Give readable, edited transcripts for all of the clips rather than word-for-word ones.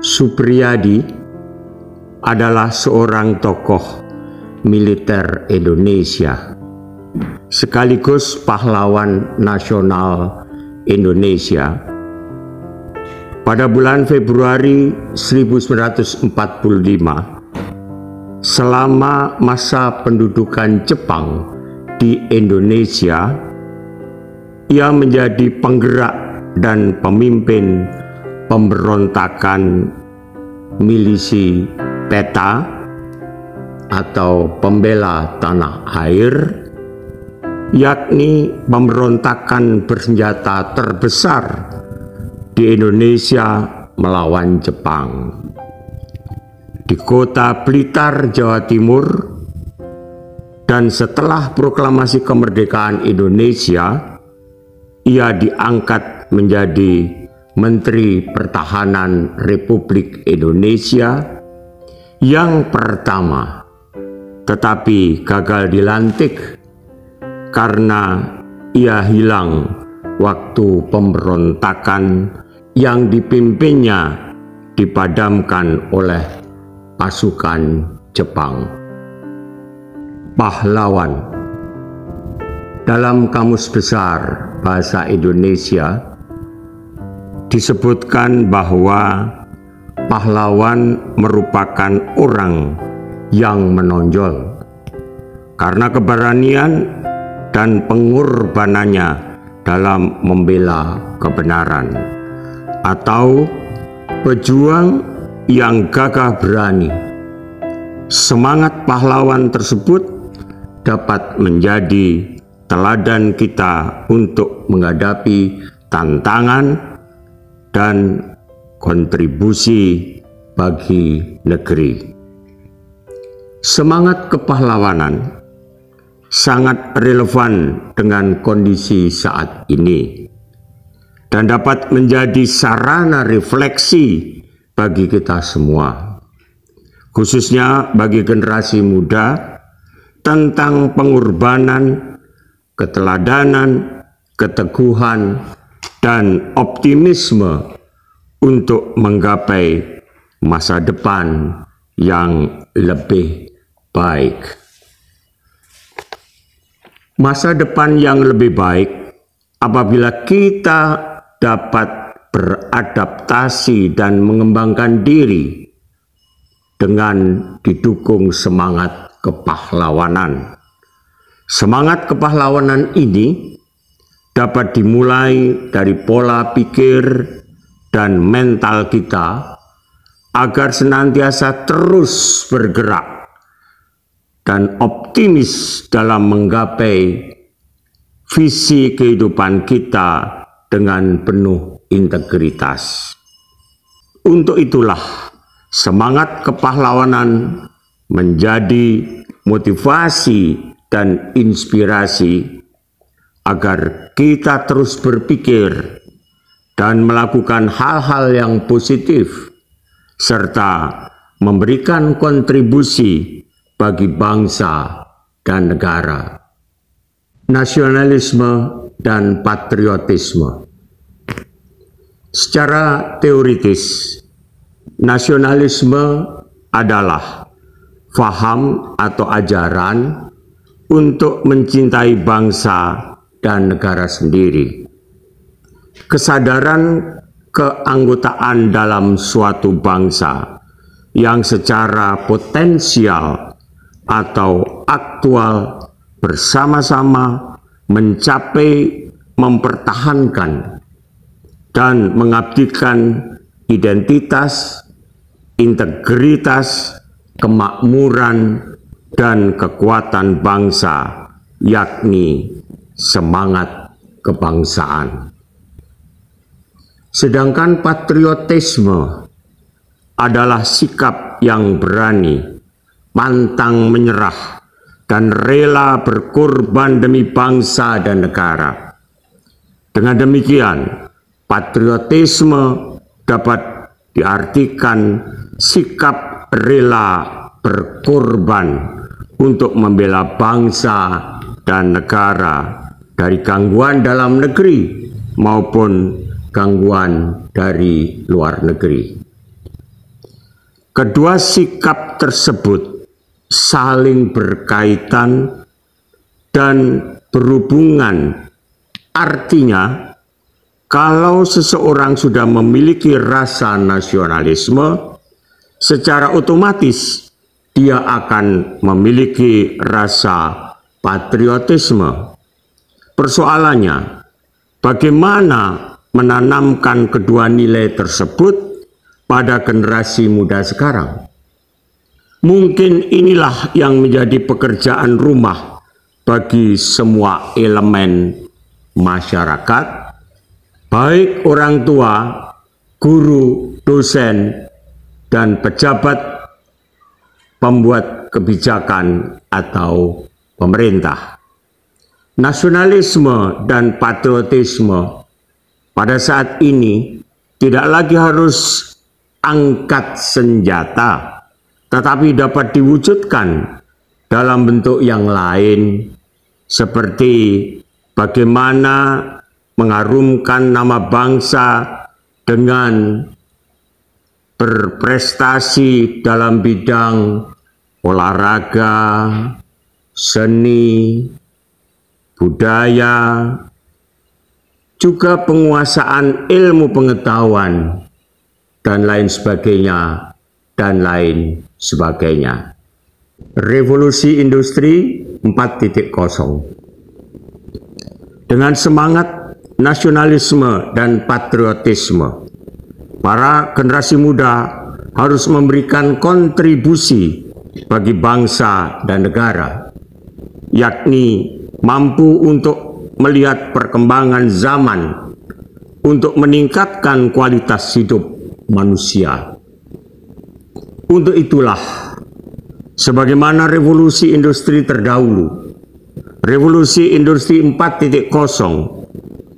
Supriyadi adalah seorang tokoh militer Indonesia, sekaligus pahlawan nasional Indonesia. Pada bulan Februari 1945, selama masa pendudukan Jepang di Indonesia, ia menjadi penggerak dan pemimpin pemberontakan milisi PETA atau pembela tanah air, yakni pemberontakan bersenjata terbesar di Indonesia melawan Jepang. Di kota Blitar, Jawa Timur, dan setelah proklamasi kemerdekaan Indonesia, ia diangkat menjadi Menteri Pertahanan Republik Indonesia yang pertama, tetapi gagal dilantik karena ia hilang waktu pemberontakan yang dipimpinnya dipadamkan oleh pasukan Jepang. Pahlawan dalam Kamus Besar Bahasa Indonesia disebutkan bahwa pahlawan merupakan orang yang menonjol karena keberanian dan pengorbanannya dalam membela kebenaran, atau pejuang yang gagah berani. Semangat pahlawan tersebut dapat menjadi teladan kita untuk menghadapi tantangan dan kontribusi bagi negeri. Semangat kepahlawanan sangat relevan dengan kondisi saat ini dan dapat menjadi sarana refleksi bagi kita semua, khususnya bagi generasi muda, tentang pengorbanan, keteladanan, keteguhan, dan optimisme untuk menggapai masa depan yang lebih baik. Masa depan yang lebih baik apabila kita dapat beradaptasi dan mengembangkan diri dengan didukung semangat kepahlawanan. Semangat kepahlawanan ini dapat dimulai dari pola pikir dan mental kita agar senantiasa terus bergerak dan optimis dalam menggapai visi kehidupan kita dengan penuh integritas. Untuk itulah semangat kepahlawanan menjadi motivasi dan inspirasi agar kita terus berpikir dan melakukan hal-hal yang positif serta memberikan kontribusi bagi bangsa dan negara. Nasionalisme dan patriotisme. Secara teoritis, nasionalisme adalah faham atau ajaran untuk mencintai bangsa dan negara sendiri. Kesadaran keanggotaan dalam suatu bangsa yang secara potensial atau aktual bersama-sama mencapai, mempertahankan, dan mengabdikan identitas, integritas, kemakmuran, dan kekuatan bangsa, yakni semangat kebangsaan. Sedangkan patriotisme adalah sikap yang berani, pantang menyerah, dan rela berkorban demi bangsa dan negara. Dengan demikian, patriotisme dapat diartikan sikap rela berkorban untuk membela bangsa dan negara dari gangguan dalam negeri maupun gangguan dari luar negeri. Kedua sikap tersebut saling berkaitan dan berhubungan. Artinya, kalau seseorang sudah memiliki rasa nasionalisme, secara otomatis dia akan memiliki rasa patriotisme. Persoalannya, bagaimana menanamkan kedua nilai tersebut pada generasi muda sekarang? Mungkin inilah yang menjadi pekerjaan rumah bagi semua elemen masyarakat, baik orang tua, guru, dosen, dan pejabat pembuat kebijakan atau pemerintah. Nasionalisme dan patriotisme pada saat ini tidak lagi harus angkat senjata, tetapi dapat diwujudkan dalam bentuk yang lain, seperti bagaimana mengharumkan nama bangsa dengan berprestasi dalam bidang olahraga, seni, budaya, juga penguasaan ilmu pengetahuan, dan lain sebagainya, dan lain sebagainya. Revolusi Industri 4.0. Dengan semangat nasionalisme dan patriotisme, para generasi muda harus memberikan kontribusi bagi bangsa dan negara, yakni mampu untuk melihat perkembangan zaman untuk meningkatkan kualitas hidup manusia. Untuk itulah, sebagaimana revolusi industri terdahulu, revolusi industri 4.0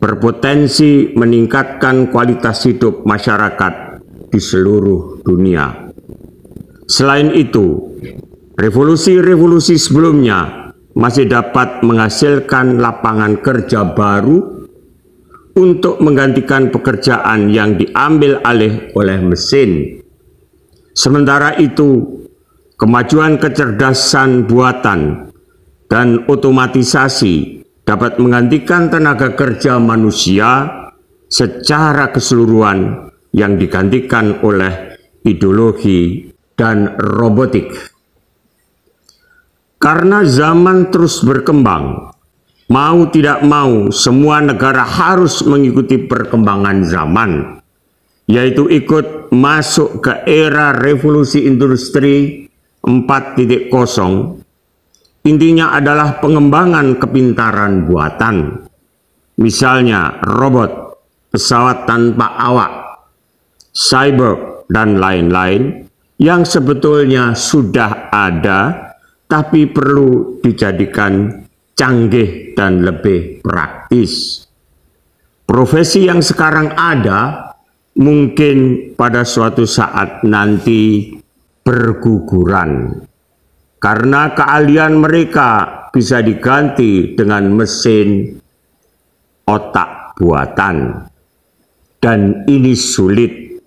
berpotensi meningkatkan kualitas hidup masyarakat di seluruh dunia. Selain itu, revolusi-revolusi sebelumnya masih dapat menghasilkan lapangan kerja baru untuk menggantikan pekerjaan yang diambil alih oleh mesin. Sementara itu, kemajuan kecerdasan buatan dan otomatisasi dapat menggantikan tenaga kerja manusia secara keseluruhan yang digantikan oleh ideologi dan robotik. Karena zaman terus berkembang, mau tidak mau semua negara harus mengikuti perkembangan zaman, yaitu ikut masuk ke era revolusi industri 4.0. Intinya adalah pengembangan kepintaran buatan, misalnya robot, pesawat tanpa awak, cyber, dan lain-lain yang sebetulnya sudah ada tapi perlu dijadikan canggih dan lebih praktis. Profesi yang sekarang ada mungkin pada suatu saat nanti berguguran, karena keahlian mereka bisa diganti dengan mesin otak buatan. Dan ini sulit.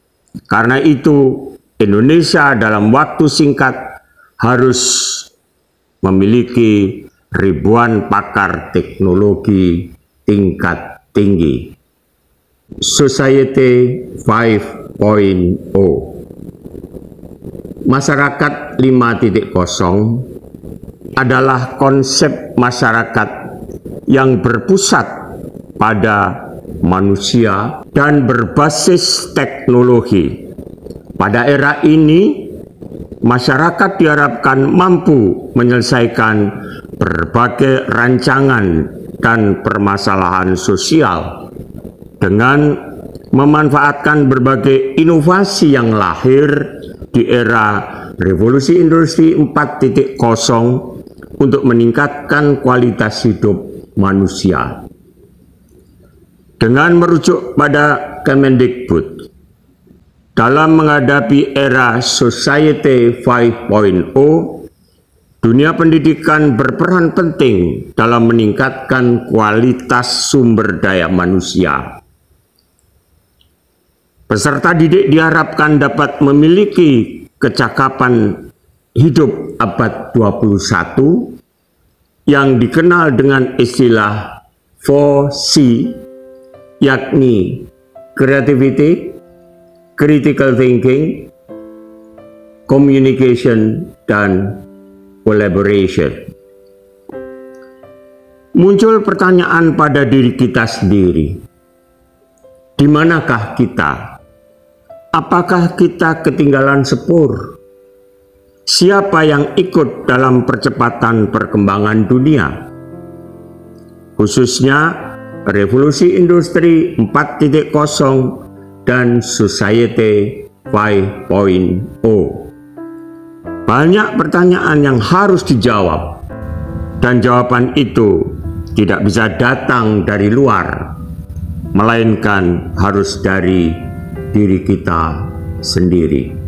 Karena itu, Indonesia dalam waktu singkat harus memiliki ribuan pakar teknologi tingkat tinggi. Society 5.0. Masyarakat 5.0 adalah konsep masyarakat yang berpusat pada manusia dan berbasis teknologi. Pada era ini, masyarakat diharapkan mampu menyelesaikan berbagai rancangan dan permasalahan sosial dengan memanfaatkan berbagai inovasi yang lahir di era revolusi industri 4.0 untuk meningkatkan kualitas hidup manusia. Dengan merujuk pada Kemendikbud, dalam menghadapi era Society 5.0, dunia pendidikan berperan penting dalam meningkatkan kualitas sumber daya manusia. Peserta didik diharapkan dapat memiliki kecakapan hidup abad 21 yang dikenal dengan istilah 4C, yakni creativity, critical thinking, communication, dan collaboration. Muncul pertanyaan pada diri kita sendiri. Di manakah kita? Apakah kita ketinggalan sepur? Siapa yang ikut dalam percepatan perkembangan dunia? Khususnya revolusi industri 4.0 dan society 5.0. Banyak pertanyaan yang harus dijawab, dan jawaban itu tidak bisa datang dari luar, melainkan harus dari diri kita sendiri.